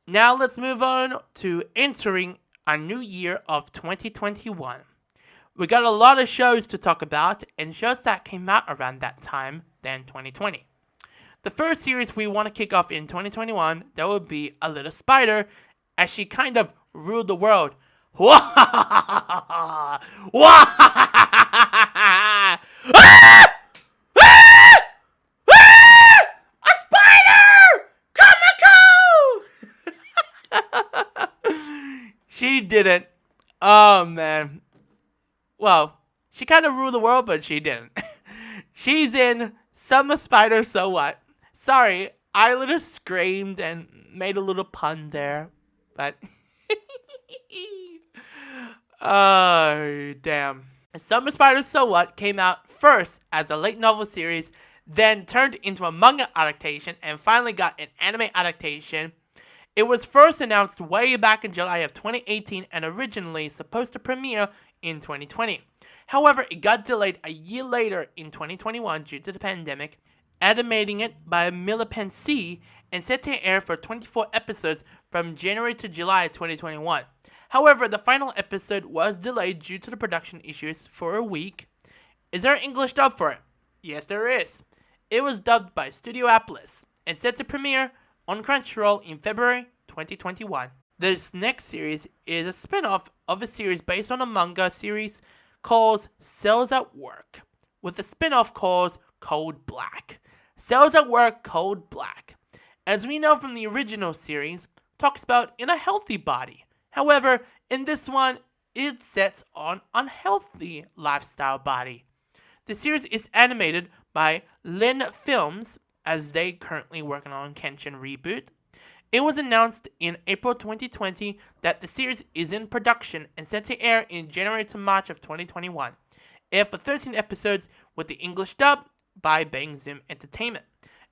Now let's move on to entering a new year of 2021. We got a lot of shows to talk about and shows that came out around that time than 2020. The first series we want to kick off in 2021, that would be A Little Spider, as she kind of ruled the world. Wah! Wah! A spider! Kamiko! She didn't. Oh man. Well, she kind of ruled the world, but she didn't. She's in Summer Spider, so what? Sorry, I little screamed and made a little pun there, but oh damn. Summer Spider, so what came out first as a light novel series, then turned into a manga adaptation, and finally got an anime adaptation. It was first announced way back in July of 2018 and originally supposed to premiere in 2020. However, it got delayed a year later in 2021 due to the pandemic, animating it by Millipen C and set to air for 24 episodes from January to July 2021. However, the final episode was delayed due to the production issues for a week. Is there an English dub for it? Yes, there is. It was dubbed by Studio Applus and set to premiere on Crunchyroll in February 2021. This next series is a spin-off of a series based on a manga series called Cells at Work, with a spin-off called Code Black. Cells at Work Code Black, as we know from the original series, talks about in a healthy body. However, in this one, it sets on unhealthy lifestyle body. The series is animated by Lin Films, as they currently working on Kenshin Reboot. It was announced in April 2020 that the series is in production and set to air in January to March of 2021. Aired for 13 episodes with the English dub by Bang Zoom Entertainment,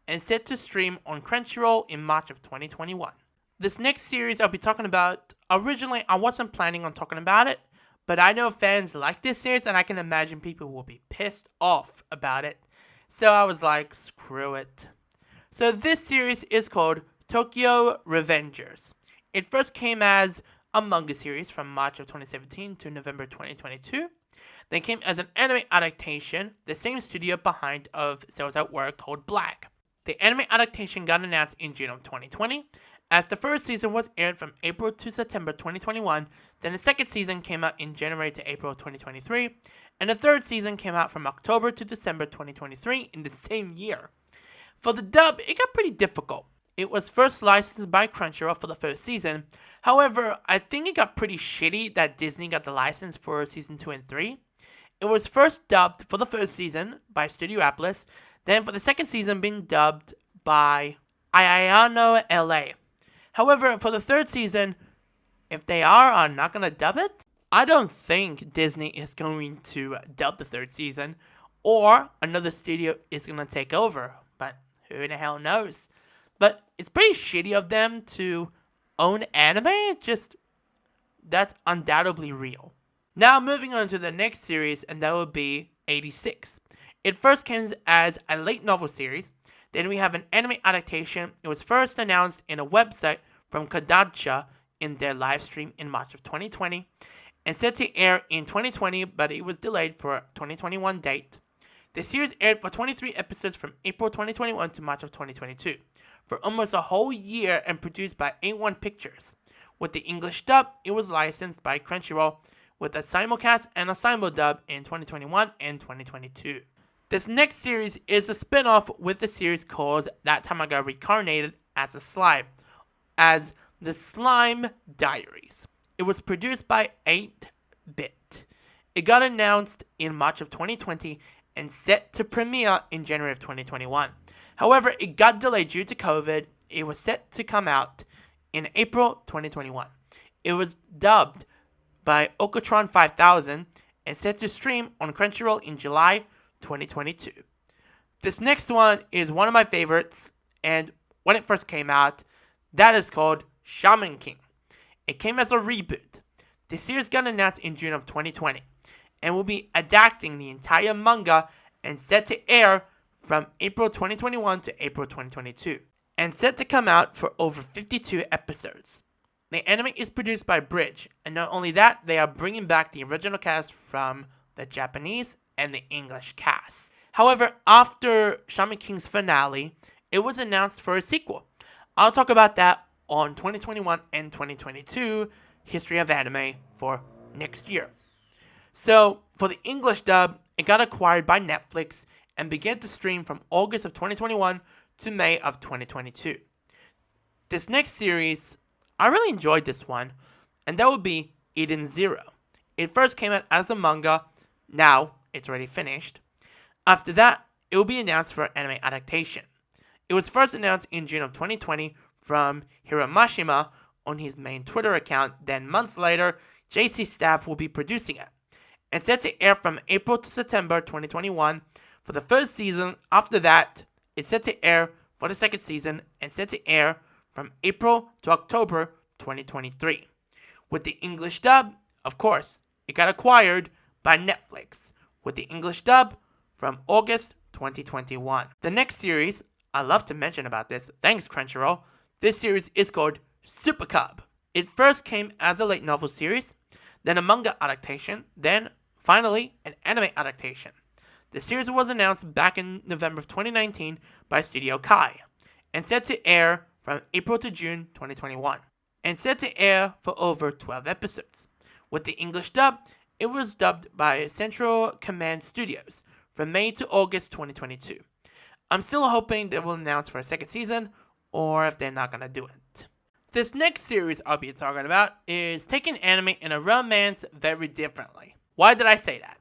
and set to stream on Crunchyroll in March of 2021. This next series I'll be talking about, originally I wasn't planning on talking about it, but I know fans like this series and I can imagine people will be pissed off about it. So I was like, screw it. So this series is called Tokyo Revengers. It first came as a manga series from March of 2017 to November 2022. Then came as an anime adaptation, the same studio behind of Cells at Work Code Black. The anime adaptation got announced in June of 2020, as the first season was aired from April to September 2021, then the second season came out in January to April 2023, and the third season came out from October to December 2023 in the same year. For the dub, it got pretty difficult. It was first licensed by Crunchyroll for the first season. However, I think it got pretty shitty that Disney got the license for season 2 and 3. It was first dubbed for the first season by Studio Applus, then for the second season being dubbed by Ayano LA. However, for the third season, if they are not going to dub it, I don't think Disney is going to dub the third season, or another studio is going to take over, but who the hell knows. But it's pretty shitty of them to own anime, that's undoubtedly real. Now moving on to the next series, and that would be 86. It first came as a light novel series, then we have an anime adaptation. It was first announced in a website from Kodansha in their live stream in March of 2020, and set to air in 2020, but it was delayed for a 2021 date. The series aired for 23 episodes from April 2021 to March of 2022, for almost a whole year and produced by A1 Pictures. With the English dub, it was licensed by Crunchyroll, with a simulcast and a simuldub in 2021 and 2022. This next series is a spin-off with the series called That Time I Got Reincarnated as a Slime, as The Slime Diaries. It was produced by 8-Bit. It got announced in March of 2020 and set to premiere in January of 2021. However, it got delayed due to COVID. It was set to come out in April 2021. It was dubbed by Okatron 5000 and set to stream on Crunchyroll in July 2022. This next one is one of my favorites, and when it first came out, that is called Shaman King. It came as a reboot. The series got announced in June of 2020 and will be adapting the entire manga and set to air from April 2021 to April 2022. and set to come out for over 52 episodes. The anime is produced by Bridge, and not only that, they are bringing back the original cast from the Japanese and the English cast. However, after Shaman King's finale, it was announced for a sequel. I'll talk about that on 2021 and 2022 History of Anime for next year. So, for the English dub, it got acquired by Netflix and began to stream from August of 2021 to May of 2022. This next series, I really enjoyed this one, and that would be Eden Zero. It first came out as a manga, now it's already finished. After that, it will be announced for anime adaptation. It was first announced in June of 2020 from Hiramashima on his main Twitter account, then months later, JC Staff will be producing it. It's set to air from April to September 2021 for the first season. After that, it's set to air for the second season and set to air from April to October 2023. With the English dub, of course, it got acquired by Netflix with the English dub from August 2021. The next series, I love to mention about this, thanks Crunchyroll, this series is called Super Cub. It first came as a light novel series, then a manga adaptation, then finally an anime adaptation. The series was announced back in November of 2019 by Studio Kai and set to air from April to June 2021 and set to air for over 12 episodes. With the English dub, it was dubbed by Central Command Studios from May to August 2022. I'm still hoping they will announce for a second season, or if they're not gonna do it. This next series I'll be talking about is taking anime and a romance very differently. Why did I say that?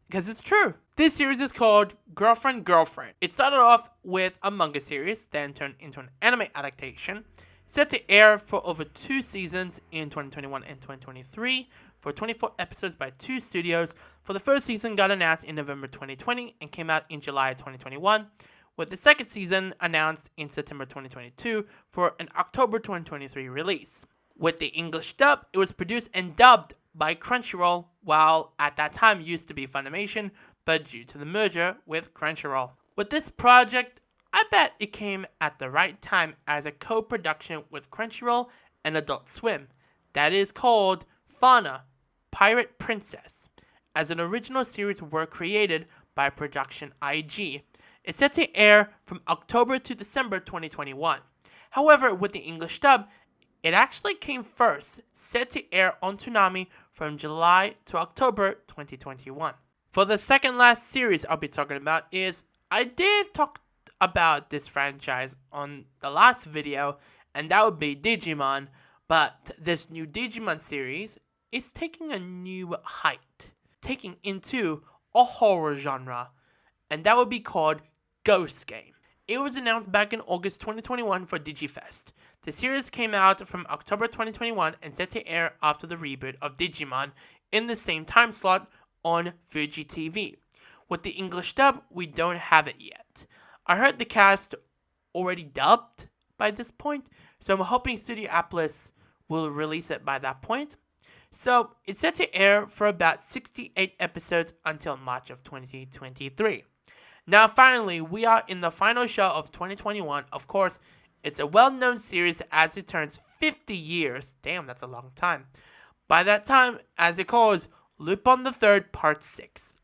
Because it's true. This series is called Girlfriend Girlfriend. It started off with a manga series, then turned into an anime adaptation, set to air for over 2 seasons in 2021 and 2023 for 24 episodes by 2 studios. For the first season got announced in November 2020 and came out in July 2021, with the second season announced in September 2022 for an October 2023 release. With the English dub, it was produced and dubbed by Crunchyroll, while at that time used to be Funimation, but due to the merger with Crunchyroll. With this project, I bet it came at the right time as a co-production with Crunchyroll and Adult Swim. That is called Fauna, Pirate Princess, as an original series were created by Production IG. It's set to air from October to December 2021. However, with the English dub, it actually came first, set to air on Toonami from July to October 2021. For the second last series I'll be talking about is, I did talk about this franchise on the last video, and that would be Digimon, but this new Digimon series is taking a new height, taking into a horror genre, and that would be called Ghost Game. It was announced back in August 2021 for DigiFest. The series came out from October 2021 and set to air after the reboot of Digimon in the same time slot on Fuji TV. With the English dub, we don't have it yet. I heard the cast already dubbed by this point, so I'm hoping Studio Applus will release it by that point. So it's set to air for about 68 episodes until March of 2023. Now finally, we are in the final show of 2021. Of course, it's a well-known series as it turns 50 years. Damn, that's a long time. By that time, as it calls Lupin the Third Part 6.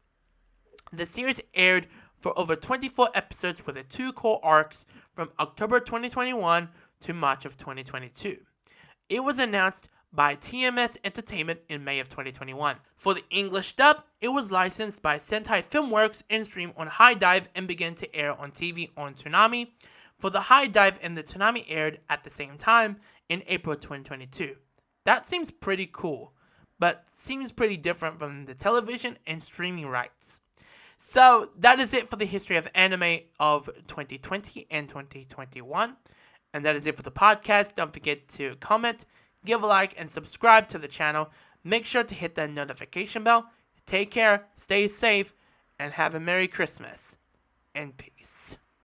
The series aired for over 24 episodes with the 2 core arcs from October 2021 to March of 2022. It was announced by TMS Entertainment in May of 2021. For the English dub, it was licensed by Sentai Filmworks and streamed on High Dive and began to air on TV on Toonami. For the High Dive and the Toonami aired at the same time in April 2022. That seems pretty cool, but seems pretty different from the television and streaming rights. So that is it for the history of anime of 2020 and 2021. And that is it for the podcast. Don't forget to comment, give a like, and subscribe to the channel. Make sure to hit that notification bell. Take care, stay safe, and have a Merry Christmas. And peace.